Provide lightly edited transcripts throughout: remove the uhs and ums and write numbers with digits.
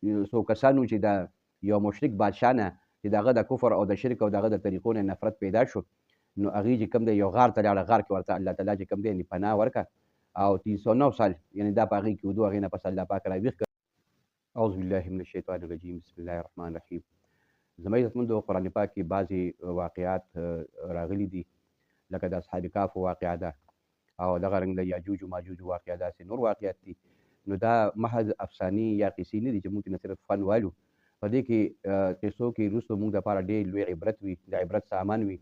څو کسانو چې د یو مشرک بادشاه نه چې د هغه د کفر او د شرک او د هغه د طریقو نه نفرت پیدا شو، نو هغې چې کوم دی یو غار ته لاړه، غار کې ورته الله تعالی چې کوم دی پناه ورکړه او 309 سال یعنې دا په هغې کې ودو، هغې نه پس الله پاک راویښ کړه. اعوذ بالله من الشیطان الرجیم، بسم الله الرحمن الرحیم. زما عزتمندو، قرآن پاک کې بعضې واقعات راغلي دي، لکه د اصحاب کهف واقعه ده او دغه رنګ د یاجوج و ماجوج واقعه، داسې نور واقعات دي. نو دا محض افسانې یا کیسې نه دي چې موږ نه صرف فن وایو. په دې کې کیسو کې وروسته موږ دپاره ډېر لوی عبرت وي، د عبرت سامان وي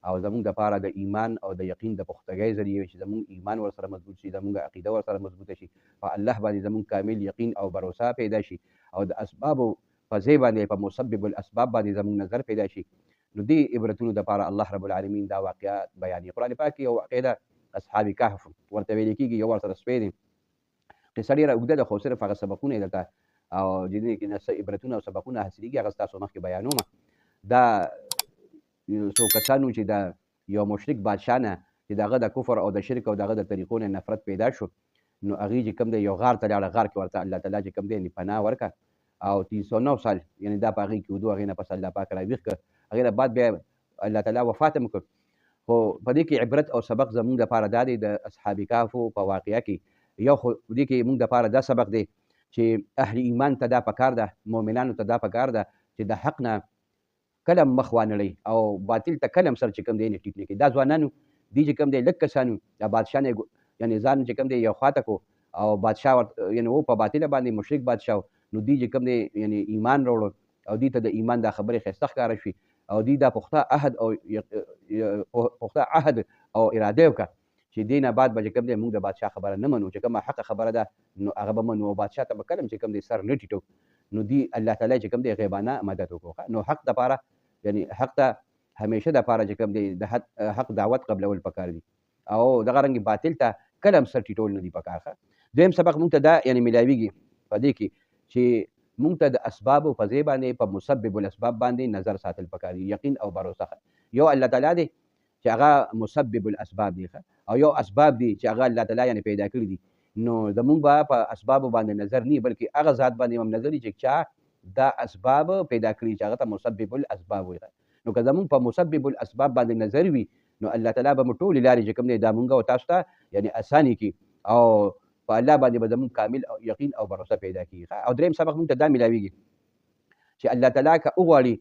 او زموږ دپاره د ایمان او د یقین د پختګۍ ذریعې وي چې زموږ ایمان ورسره مضبوط شي، زموږ عقیده ورسره مضبوطه شي، په الله باندې زموږ کامل یقین او بروسه پیدا شي او د اسبابو په ځای باندې په مسبب الاسباب باندې زموږ نظر پیدا شي. نو دې عبرتونو دپاره الله رب العالمین دا واقعات بیانوي. قرآن پاک کې یو واقعه ده، اصحاب کهف ورته ویل کېږي، یو ورسره سپی دی. قصه ډېره اوږده ده خو صرف هغه سبقونه یې درته او د دې کې نه څه عبرتونه او سبقونه حاصلېږي هغه ستاسو مخکې بیانوم. دا څو کسانو چې د یو مشرک بادشاه نه چې د هغه د کفر او د شرک او د هغه د طریقو نه نفرت پیدا شو، نو هغې چې کوم دی یو غار ته لاړه، غار کې ورته الله تعالی چې کوم دی پناه ورکړه او 309 سال یعنې دا په هغې کې ودو، هغې نه پس الله پاک راویښ کړه. هغې نه بعد بیا الله تعالی وفات هم کړ. خو په دې کې عبرت او سبق زموږ دپاره دا دی، د اصحاب کهفو په واقعه کې یو خو دې کې موږ دپاره دا سبق دی چې اهل ایمان ته دا پکار ده، مؤمنانو ته دا پکار ده چې د حق نه کله مخ وانړئ او باطل ته کله هم سر چې کوم دی نه ټیټ نه کړي. دا ځوانانو دي چې کوم دی لږ کسانو د بادشاه نه یعنې ځان چې کوم دی یو خواته کو او بادشاه یعنې و په باطله باندې مشرک بادشاه، نو دوی چې کوم دی یعنې ایمان راوړو او دوی ته د ایمان دا خبرې ښایسته ښکاره شوي او دوی دا پخته عهد او اراده وکړه چې دې نه بعد به چې کوم دی موږ د بادشاه خبره نه منو، چې کومه حقه خبره ده نو هغه به منو او بادشاه ته به کله هم چې کوم دی سر نه ټیټو. نو دوی الله تعالی چې کوم دی غیبانه مدد وکړو. نو حق دپاره یعنې حق ته همیشه دپاره چې کوم دی د حق دعوت قبلول پکار دي او دغه رنګې باطل ته کله هم سر ټیټول نه دي پکار. دویم سبق موږ ته دا یعنې میلاویږي په دې کې چې موږ ته د اسبابو په ځای باندې په مسبب الاسباب باندې نظر ساتل پکار دي، یقین او بروسه. یو الله تعالی دی چې هغه مسبب الاسباب دی او یو اسباب دي چې هغه الله تعالی یعنې پیدا کړي دي. نو زموږ به په اسبابو باندې نظر نه بلکې هغه ذات باندې هم نظر چې چا دا اسباب پیدا کړي چې هغه ته مسبب الاسباب وایي. نو که زموږ په مسبب الاسباب باندې نظر وي نو الله تعالی به مو ټولې لارې چې کوم دی دا مونږ او تاسو ته یعنې اساني کړي او په الله باندې به زموږ کامل یقین او بروسه پیدا کړي. او دریم سبق موږ ته دا میلاویږي چې الله تعالی که وغواړي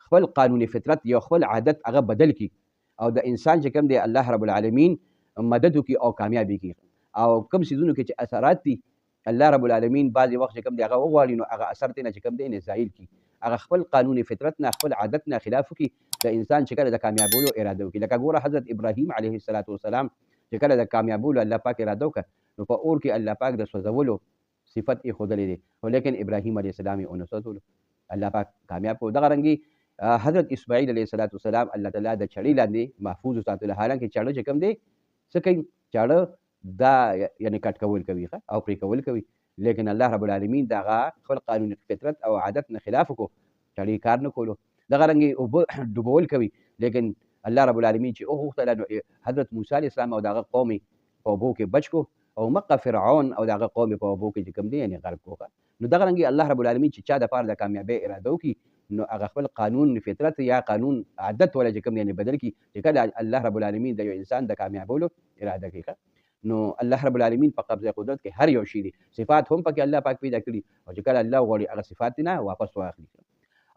خپل قانون فطرت یو خپل عادت هغه بدل کړي او د انسان چې کوم دی الله رب العالمین مدد وکړي او کامیابي کړي او کوم څیزونو کې چې اثرات دي الله رب العالمین بعضې وخت چې کوم دی هغه وغواړي نو هغه اثر دی نه چې کوم دی نه زایل کړي، هغه خپل قانون فطرت نه خپل عادت نه خلاف وکړي د انسان چې کله د کامیابولو اراده وکړي. لکه ګوره حضرت ابراهیم علیه السلام چې کله د کامیابولو الله پاک اراده وکړه نو په اور کې الله پاک د سوځولو صفت یې ښودلی دی خو لیکن ابراهیم علیه السلام یې ونه سوځولو، الله پاک کامیاب کړو. دغه رنګې حضرت اسماعیل علیه السلام الله تعالی د چړې لاندې محفوظ وساتلو، حالانکه چاړه چې کوم دی څه کوي، چاړه دا یعنې کټ کول کوي او پرې کول کوي، لیکن الله رب العالمین د هغه خپل قانون فطرت او عادت نه خلاف وکړو، چړې کار نه کولو. دغه رنګې اوبه ډوبول کوي، لیکن الله رب العالمین چې وغوښتله نو حضرت موسی علیه السلام او د هغه قوم یې په اوبو کې بچ کړو او مقه فرعون او د هغه قوم یې په اوبو کې چې کوم دی یعنې غرق کړو. نو دغه رنګې الله رب العالمین چې چا دپاره د کامیابۍ اراده وکړي نو هغه خپل قانون فطرت یا قانون عادت ولا چې کوم دی بدل کړي چې کله الله رب العالمین د یو انسان د کامیابولو اراده کوي. نو الله رب العالمین په قبضه قدرت کې هر یو شی دي، صفات هم پکې الله پاک پیدا کړي او چې کله الله وغواړي هغه صفات نه واپس واخلي.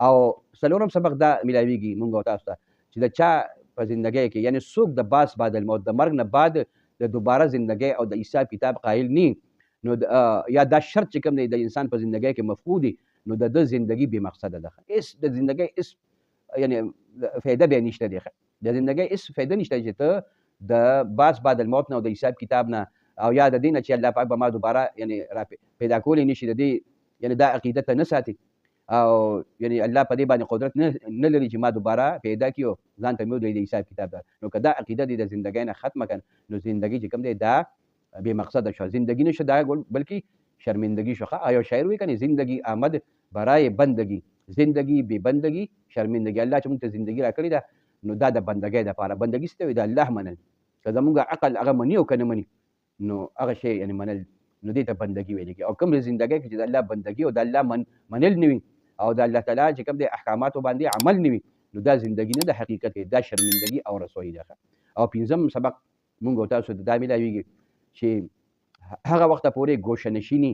او څلورم سبق دا میلاویږي مونږ او تاسو ته چې د چا په زندګۍ کې یعنې څوک د باس بعد الموت د مرګ نه بعد د دوباره زندګۍ او د حساب کتاب قایل نی نو یا دا شرط چې کوم دی د انسان په زندګۍ کې مفقود دی نو د ده زندګي بې مقصده ده، هېڅ د زندګۍ هېڅ یعنې فایده بیا نشته دی، د زندګۍ هېڅ فایده نشته چې ته د باس بعد الموت نه او د حساب کتاب نه او یا د دې نه چې الله پاک به ما دوباره یعنې را پیدا کولی نشي د دې یعنې دا عقیده ته نه ساتي او یعنې الله په دې باندې قدرت نه لري چې ما دوباره پیدا کړي او ځان ته مې ودرېږي د حساب کتاب ده. نو که دا عقیده دې د زندګۍ نه ختمه کړه نو زندګي چې کوم دی دا بې مقصده شوه، زندگی نشو دا بلکې شرمندگی شو. یو شاعر وایي کنه زندگی آمد برای بندگی، زندگی بې بندگی شرمندگی. الله چې موږ ته زندگی راکړې ده نو دا د بندګۍ دپاره، بندګي څه ته وایي؟ د الله منل. که زموږ عقل هغه مني او که نه مني نو هغه شی یعنې منل نو دې ته بندګي ویل کېږي. او کوم زندګۍ کې چې د الله بندګي او د الله منل نه وي او د الله تعالی چې کوم د احکاماتو باندې عمل نه وي نو دا زندگی نه د حقیقت دی، دا شرمندگی او رسوایی ده. او پنځم سبق مونږ تاسو ته دا میلاویږي چې هغه وخت پورې ګوشه‌نشیني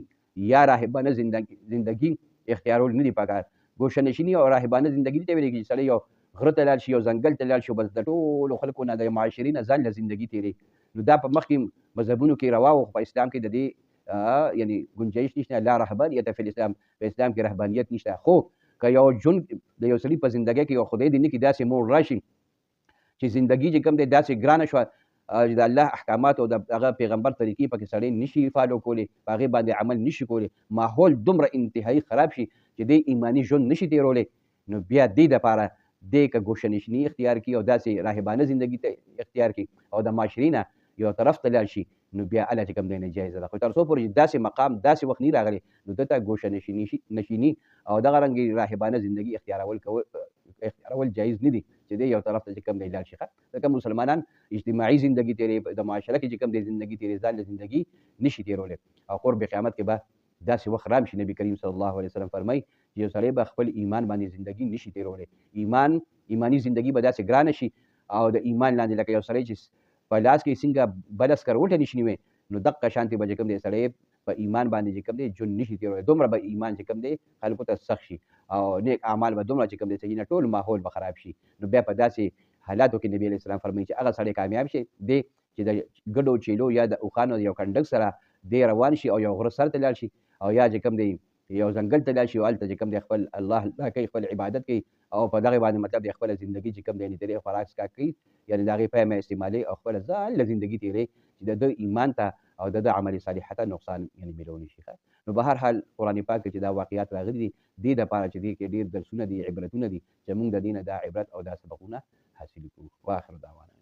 یا راهبانه زندگی اختیارول نه دي پکار. ګوشه‌نشیني او راهبانه زندگی ته ویل کېږي سړی یو غره ته لاړ شي یو ځنګل ته لاړ شي بس د ټولو خلکو نه د معاشري نه ځان له زندگی تېري. نو دا په مخکې مذهبونو کې روا و، په اسلام کې د دې یعنی گنجایش نشته. لا رهبانیت فی الاسلام، په اسلام کې رهبانیت نشته. خو که یو جون د یو سړي په زندګۍ کې یو خدای دې نه کړي داسې موړ راشي چې زندگی چې کوم دی داسې ګرانه شوه د الله احکامات او د هغه پیغمبر طریقې پکې سړی نشي فالو کولی، په هغې باندې عمل نشي کولی، ماحول دومره انتهایی خراب شي چې دی ایماني ژوند نشي تېرولی، نو بیا دې دپاره دی که ګوشه‌نشیني اختیار کړي او داسې راهبانه زندگی ته اختیار کړي او د معاشرې نه یو طرف ته لاړ شي نو بیا هله چې کوم دی ناجایزه ده. خو تر څو پورې چې داسې مقام داسې وخت نه راغلی نو ده ته ګوشه‌نشیني او دغه رنګې راهبانه زندگی اختیارول جایز نه دي چې دی یو طرف ته چې کوم دی لاړ شي. ځکه مسلمانان اجتماعي زندگی تېروي، د معاشره کې چې کوم دی زندگی تېروي ځان له زندگی نشي تېرولی. او قرب قیامت کې به داسې وخت رام شي، نبي کریم صلی الله علیه وسلم فرمایي چې یو سړی به خپل ایمان باندې زندگی نشي تېرولی. ایماني زندگی به داسې ګرانه شي او د ایمان لاندې لکه یو سړی چې په لاس کې څنګه بل عسکر وټه نشي نیوی نو دقه شانتې به چې کوم دی سړی په ایمان باندې چې کوم دی ژوند نشي تېرولی. دومره به ایمان چې کوم دی خلکو ته سخت شي او نیک اعمال به دومره چې کوم دی صحیح نه ټول ماحول به خراب شي. نو بیا په داسې حالاتو کې نبي علیه السلام فرمایي چې هغه سړی کامیاب شي دی چې د ګډو چیلو یا د اوښانو یو کنډک سره دی روان شي او یو غره سر ته لاړ شي او یا چې کوم دی یو ځنګل ته لاړ شي او هلته چې کوم دی خپل الله کوي، خپل عبادت کوي او په دغې باندې مطلب دی خپله زندګي چې کوم دی نترې خوراک څښاک کوي، یعنې د هغې پیمه استعمالوي او خپله ځان له زندګي تېروي چې د ده ایمان ته او د ده عمل صالحه ته نقصان یعنې میلولی شي. نو به هر حال قرآن پاک کې چې دا واقعات راغلي دي دې دپاره چې دې کې ډېر درسونه دي، عبرتونه دي چې موږ د دې نه دا عبرت او دا سبقونه حاصل کړو. واخر دعوانا